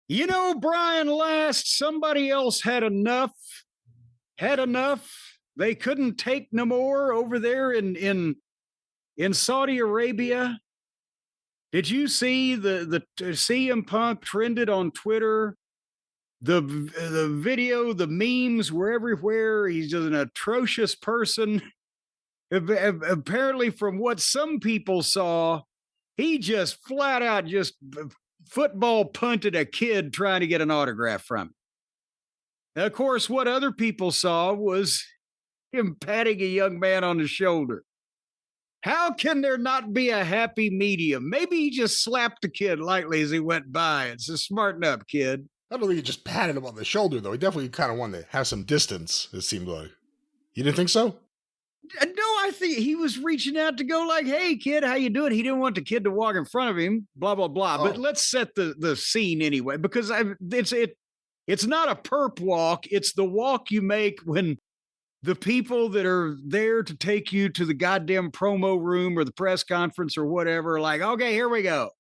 You know, Brian, last somebody else had enough, had enough. They couldn't take no more over there in Saudi Arabia. Did you see the CM Punk trended on Twitter? The video, the memes were everywhere. He's just an atrocious person. Apparently, from what some people saw, he just flat out just football punted a kid trying to get an autograph from him. Now, of course, what other people saw was him patting a young man on the shoulder. How can there not be a happy medium? Maybe he just slapped the kid lightly as he went by. It's a smarten up, kid. I don't think he just patted him on the shoulder, though. He definitely kind of wanted to have some distance, it seemed like. You didn't think so? No, I think he was reaching out to go like, hey, kid, how you doing? He didn't want the kid to walk in front of him, blah, blah, blah. Oh. But let's set the scene anyway, because it's not a perp walk. It's the walk you make when the people that are there to take you to the goddamn promo room or the press conference or whatever are like, okay, here we go.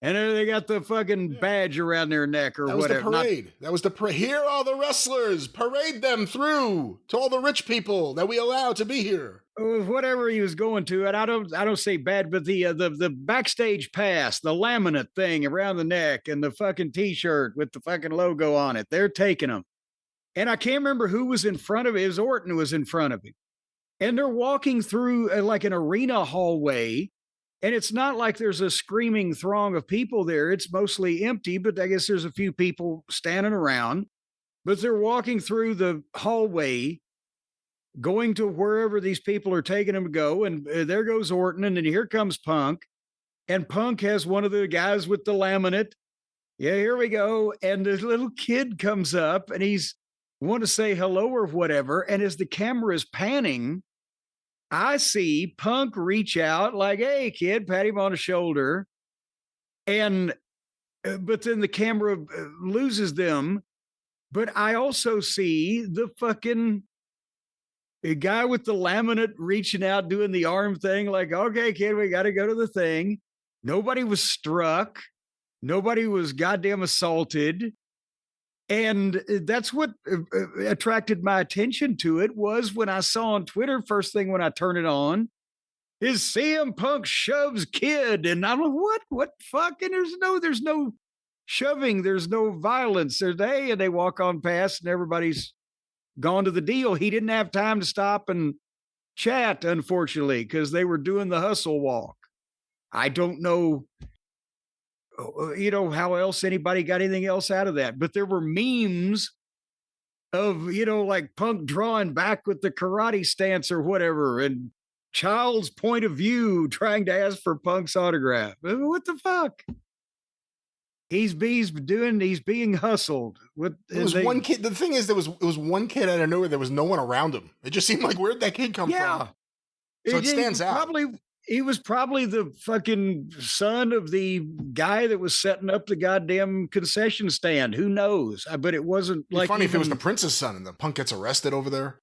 And then they got the fucking badge around their neck or whatever. That was the parade. That was the parade. Here are the wrestlers. Parade them through to all the rich people that we allow to be here. Whatever he was going to, and I don't say bad, but the backstage pass, the laminate thing around the neck, and the fucking T-shirt with the fucking logo on it. They're taking them. And I can't remember who was in front of him. It was Orton was in front of him. And they're walking through like an arena hallway. And it's not like there's a screaming throng of people there. It's mostly empty, but I guess there's a few people standing around. But they're walking through the hallway, going to wherever these people are taking them to go. And there goes Orton. And then here comes Punk. And Punk has one of the guys with the laminate. Yeah, here we go. And this little kid comes up and he's want to say hello or whatever. And as the camera is panning, I see Punk reach out like, hey, kid, pat him on the shoulder. And, but then the camera loses them. But I also see the fucking guy with the laminate reaching out, doing the arm thing like, okay, kid, we got to go to the thing. Nobody was struck. Nobody was goddamn assaulted. And that's what attracted my attention to it was when I saw on Twitter, first thing when I turn it on, is CM Punk shoves kid. And I'm like, what fuck? And there's no shoving. There's no violence. And they walk on past and everybody's gone to the deal. He didn't have time to stop and chat, unfortunately, because they were doing the hustle walk. I don't know how else anybody got anything else out of that. But there were memes of, like Punk drawing back with the karate stance or whatever, and child's point of view trying to ask for Punk's autograph. What the fuck? He's being hustled. One kid. The thing is, it was one kid out of nowhere. There was no one around him. It just seemed like, where'd that kid come from? So it stands out. He was probably the fucking son of the guy that was setting up the goddamn concession stand. Who knows? But it wasn't like funny if it was the prince's son and the Punk gets arrested over there.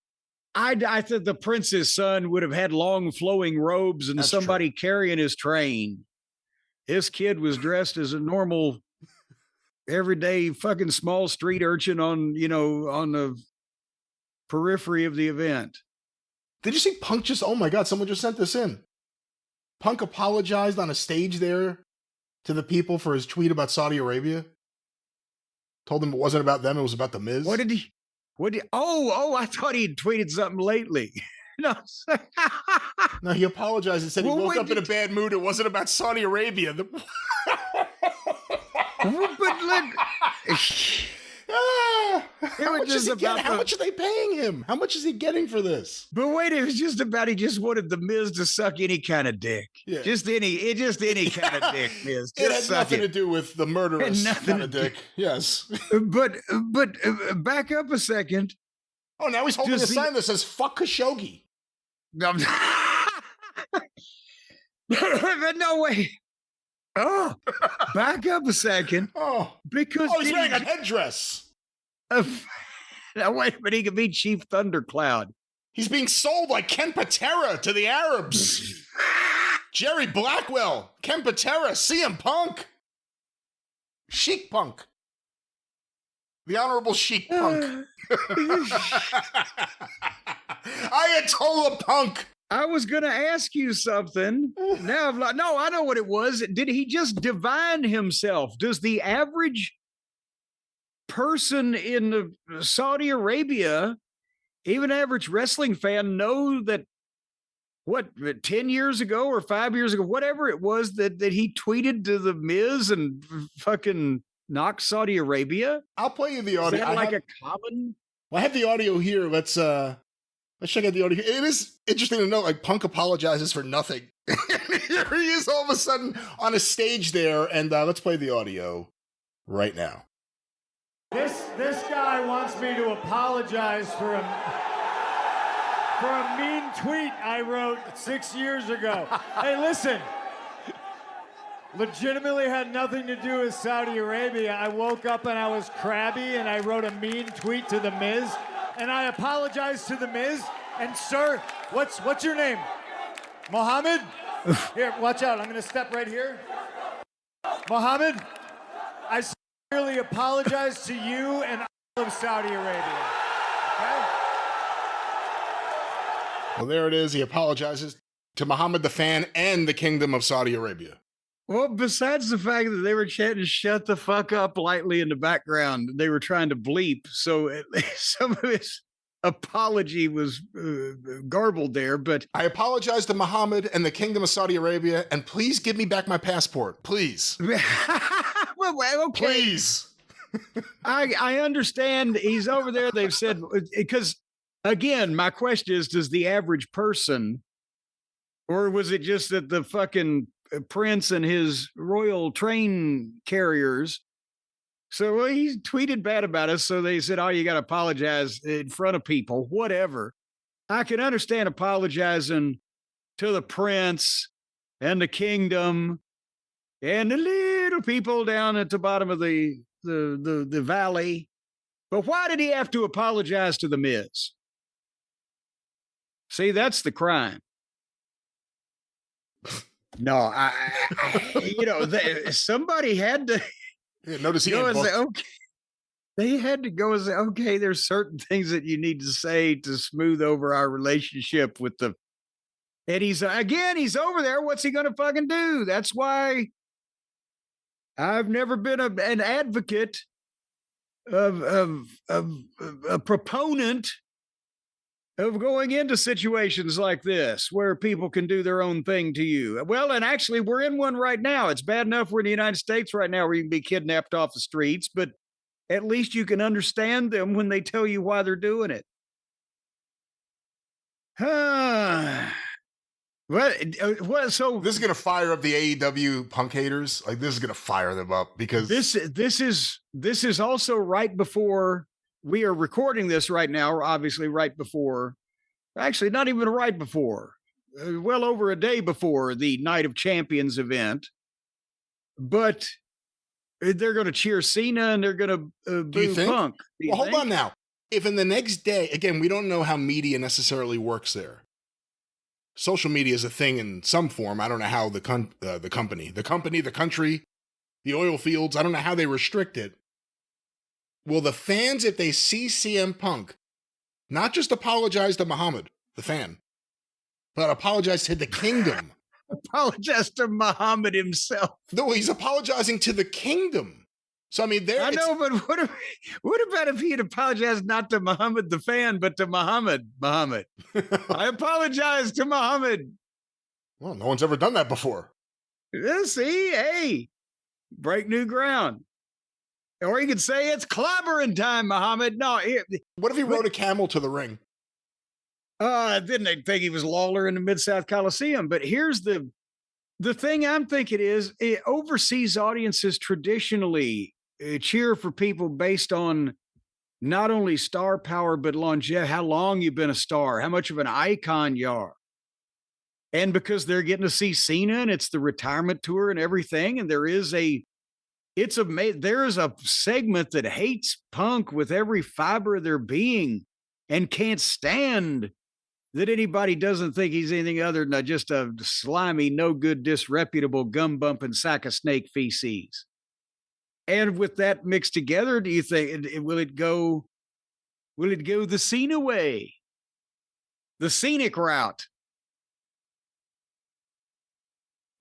I thought the prince's son would have had long flowing robes and somebody carrying his train. This kid was dressed as a normal, everyday fucking small street urchin on the periphery of the event. Did you see Punk just? Oh my God! Someone just sent this in. Punk apologized on a stage there to the people for his tweet about Saudi Arabia. Told them it wasn't about them, it was about The Miz. What did he? I thought he'd tweeted something lately. No, he apologized and said he woke up in a bad mood. It wasn't about Saudi Arabia. But look... How much are they paying him? How much is he getting for this? But wait, it was just about he just wanted the Miz to suck any kind of dick. Yeah. Just any kind of dick, Miz. It had nothing to do with the murderous kind of dick. Yes. But back up a second. Oh, now he's holding a sign that says "fuck Khashoggi." But no way. Oh, back up a second. Because he's wearing a headdress. Now wait a minute, he could be Chief Thundercloud. He's being sold like Ken Patera to the Arabs. Jerry Blackwell, Ken Patera, CM Punk, Chic Punk. The Honorable Sheik Punk. Ayatollah Punk. I was going to ask you something. Now, no, I know what it was. Did he just divine himself? Does the average person in Saudi Arabia, even average wrestling fan, know that 10 years ago or 5 years ago, whatever it was that he tweeted to the Miz and fucking knocked Saudi Arabia? I'll play you the audio. Is that a common? Well, I have the audio here. Let's check out the audio. It is interesting to know, like, Punk apologizes for nothing. Here he is all of a sudden on a stage there, and let's play the audio right now. This guy wants me to apologize for a mean tweet I wrote 6 years ago. Hey, listen. Legitimately had nothing to do with Saudi Arabia. I woke up and I was crabby and I wrote a mean tweet to The Miz. And I apologized to The Miz. And sir, what's your name? Mohammed? Here, watch out. I'm going to step right here. Mohammed, I sincerely apologize to you and all of Saudi Arabia. Okay? Well, there it is. He apologizes to Mohammed the fan and the Kingdom of Saudi Arabia. Well, besides the fact that they were chanting "shut the fuck up" lightly in the background, they were trying to bleep. So some of his apology was garbled there. But I apologize to Mohammed and the Kingdom of Saudi Arabia, and please give me back my passport, please. well, okay. Please. I understand he's over there. They've said, because again, my question is, does the average person, or was it just that the fucking prince and his royal train carriers? So he tweeted bad about us. So they said, oh, you got to apologize in front of people, whatever. I can understand apologizing to the prince and the kingdom and the little people down at the bottom of the valley. But why did he have to apologize to the Miz? See, that's the crime. No, somebody had to notice he go and booked. say, okay. They had to go and say, okay, there's certain things that you need to say to smooth over our relationship with the. And he's over there. What's he going to fucking do? That's why I've never been an advocate of a proponent of going into situations like this where people can do their own thing to you. Well, and actually we're in one right now. It's bad enough we're in the United States right now where you can be kidnapped off the streets, but at least you can understand them when they tell you why they're doing it. So this is going to fire up the AEW Punk haters. Like, this is going to fire them up because this is also right before we are recording this right now, or obviously right before, actually not even right before, well over a day before the Night of Champions event. But they're going to cheer Cena and they're going to boo Punk. Well, hold on now. If in the next day, again, we don't know how media necessarily works there. Social media is a thing in some form. I don't know how the company, the country, the oil fields, I don't know how they restrict it. Will the fans, if they see CM Punk, not just apologize to Muhammad, the fan, but apologize to the kingdom? Apologize to Muhammad himself. No, he's apologizing to the kingdom. So, I mean, I know, but what about if he had apologized not to Muhammad the fan, but to Muhammad? I apologize to Muhammad. Well, no one's ever done that before. See, hey, break new ground. Or you could say it's clobbering time, Muhammad. No. What if he rode a camel to the ring? Didn't they think he was Lawler in the Mid-South Coliseum? But here's the thing I'm thinking is overseas audiences traditionally cheer for people based on not only star power, but longevity, how long you've been a star, how much of an icon you are. And because they're getting to see Cena and it's the retirement tour and everything, and there is a segment that hates Punk with every fiber of their being and can't stand that anybody doesn't think he's anything other than just a slimy, no good, disreputable, gum bumping sack of snake feces. And with that mixed together, do you think will it go? Will it go the Cena way, the scenic route?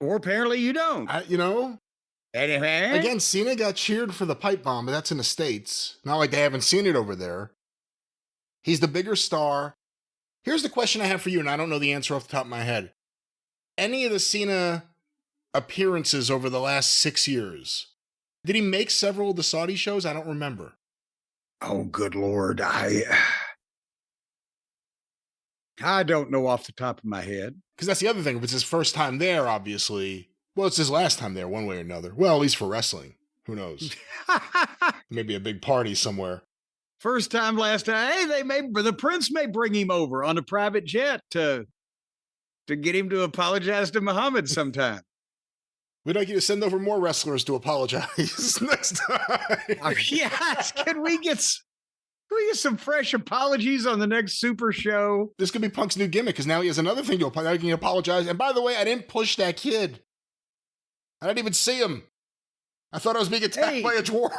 Or apparently you don't. Anyway, Again, Cena got cheered for the pipe bomb, but that's in the States. Not like they haven't seen it over there. He's the bigger star. Here's the question I have for you, and I don't know the answer off the top of my head. Any of the Cena appearances over the last 6 years, did he make several of the Saudi shows? I don't remember. Oh, good Lord. I don't know off the top of my head. Because that's the other thing. If it's his first time there, obviously, well, it's his last time there, one way or another. Well, at least for wrestling. Who knows? Maybe a big party somewhere. First time, last time. Hey, the Prince may bring him over on a private jet to get him to apologize to Muhammad sometime. We'd like you to send over more wrestlers to apologize next time. Yes, can we get some fresh apologies on the next Super Show? This could be Punk's new gimmick, because now he has another thing to apologize. He can apologize. And by the way, I didn't push that kid. I didn't even see him. I thought I was being attacked by a dwarf.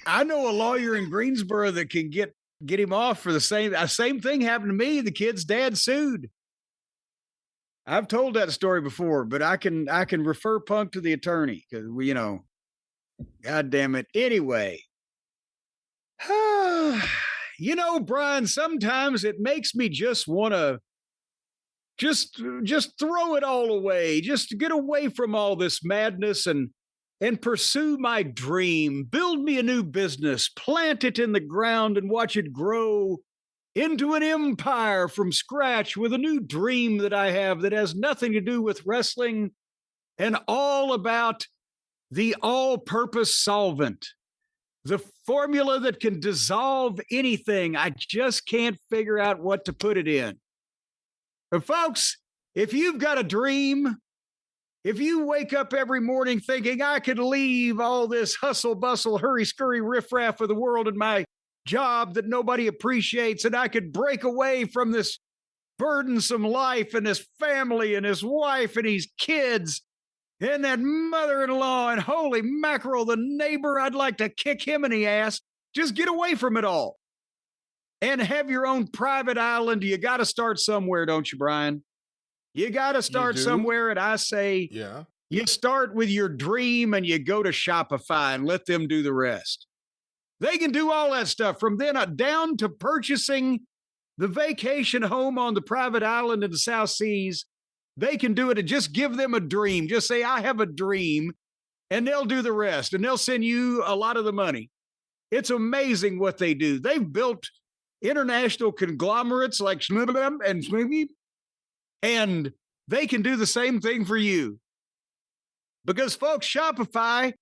I know a lawyer in Greensboro that can get him off for the same thing happened to me. The kid's dad sued. I've told that story before, but I can refer Punk to the attorney because God damn it. Anyway, Brian, sometimes it makes me just want to just throw it all away, just get away from all this madness and pursue my dream, build me a new business, plant it in the ground and watch it grow into an empire from scratch with a new dream that I have that has nothing to do with wrestling and all about the all-purpose solvent, the formula that can dissolve anything. I just can't figure out what to put it in. But folks, if you've got a dream, if you wake up every morning thinking I could leave all this hustle, bustle, hurry, scurry, riffraff of the world and my job that nobody appreciates, and I could break away from this burdensome life and this family and his wife and his kids and that mother-in-law and holy mackerel, the neighbor, I'd like to kick him in the ass. Just get away from it all and have your own private island. You got to start somewhere, don't you, Brian? You got to start somewhere, and I say, yeah, you start with your dream and you go to Shopify and let them do the rest. They can do all that stuff from then on down to purchasing the vacation home on the private island in the South Seas. They can do it and just give them a dream. Just say, I have a dream, and they'll do the rest, and they'll send you a lot of the money. It's amazing what they do. They've built international conglomerates like Schmibam and Schmibby, and they can do the same thing for you. Because, folks, Shopify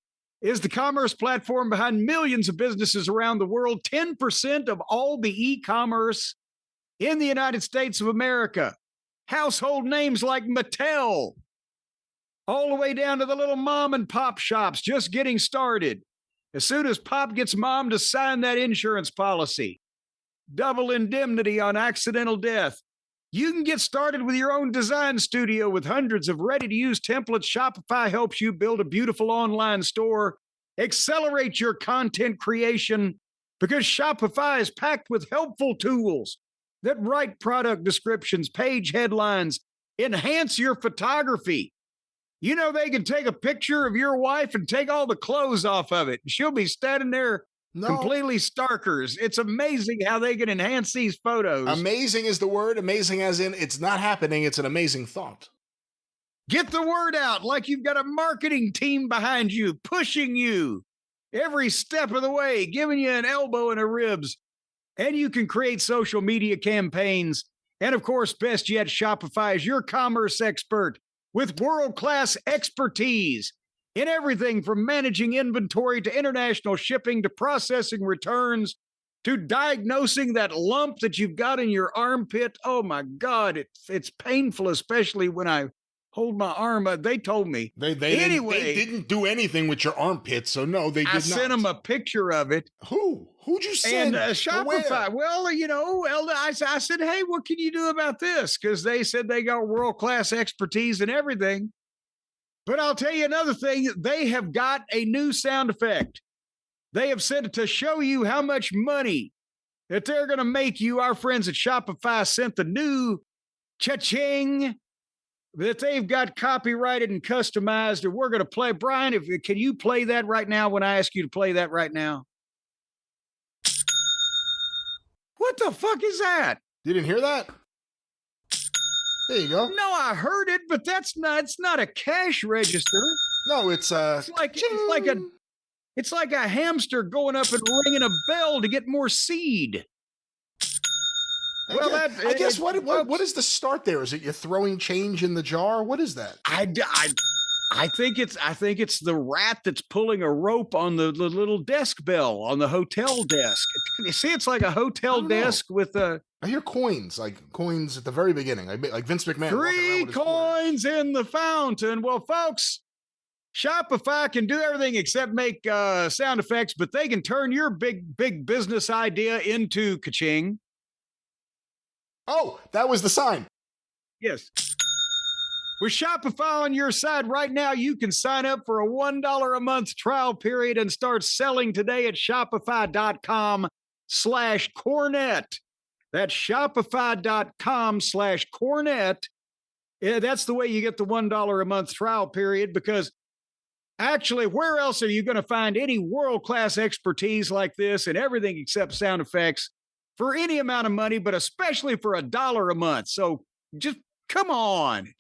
is the commerce platform behind millions of businesses around the world. 10% of all the e-commerce in the United States of America. Household names like Mattel, all the way down to the little mom and pop shops just getting started. As soon as Pop gets mom to sign that insurance policy, double indemnity on accidental death, you can get started with your own design studio with hundreds of ready-to-use templates. Shopify helps you build a beautiful online store, accelerate your content creation, because Shopify is packed with helpful tools that write product descriptions, page headlines, enhance your photography. You know, they can take a picture of your wife and take all the clothes off of it. She'll be standing there completely starkers. It's amazing how they can enhance these photos. Amazing is the word. Amazing as in it's not happening. It's an amazing thought. Get the word out like you've got a marketing team behind you, pushing you every step of the way, giving you an elbow in the ribs. And you can create social media campaigns. And of course, best yet, Shopify is your commerce expert with world-class expertise in everything from managing inventory to international shipping to processing returns to diagnosing that lump that you've got in your armpit. Oh my God, it's painful, especially when I hold my arm. They told me. They didn't do anything with your armpit, so no, they did not. I sent them a picture of it. Who'd you send? And Shopify. Well, I said, hey, what can you do about this? Because they said they got world-class expertise in everything. But I'll tell you another thing. They have got a new sound effect. They have said to show you how much money that they're going to make you. Our friends at Shopify sent the new cha-ching that they've got copyrighted and customized, and we're going to play. Brian, can you play that right now when I ask you to play that right now? What the fuck is that? You didn't hear that? There you go. No, I heard it, but it's not a cash register. No, it's like a hamster going up and ringing a bell to get more seed. Well, I guess what is the start there? Is it you're throwing change in the jar? What is that? I think it's the rat that's pulling a rope on the little desk bell on the hotel desk. You see, it's like a hotel desk with a. I hear coins, like coins at the very beginning, like Vince McMahon. 3 coins in the fountain. Well, folks, Shopify can do everything except make sound effects, but they can turn your big business idea into ka-ching. Oh, that was the sign. Yes. With Shopify on your side right now, you can sign up for a $1 a month trial period and start selling today at shopify.com/Cornette. That's shopify.com/Cornette. Yeah, that's the way you get the $1 a month trial period, because actually, where else are you going to find any world-class expertise like this and everything except sound effects for any amount of money, but especially for $1 a month? So just come on.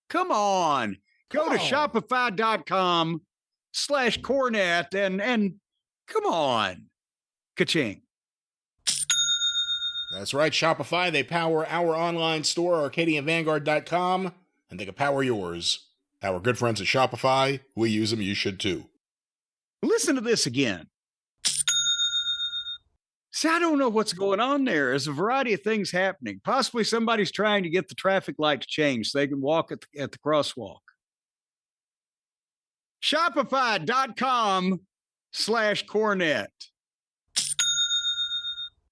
Come on. Go to shopify.com/Cornette and come on. Ka-ching. That's right, Shopify. They power our online store, ArcadianVanguard.com, and they can power yours. Our good friends at Shopify, we use them, you should too. Listen to this again. See, I don't know what's going on there. There's a variety of things happening. Possibly somebody's trying to get the traffic light to change so they can walk at the crosswalk. Shopify.com/Cornette.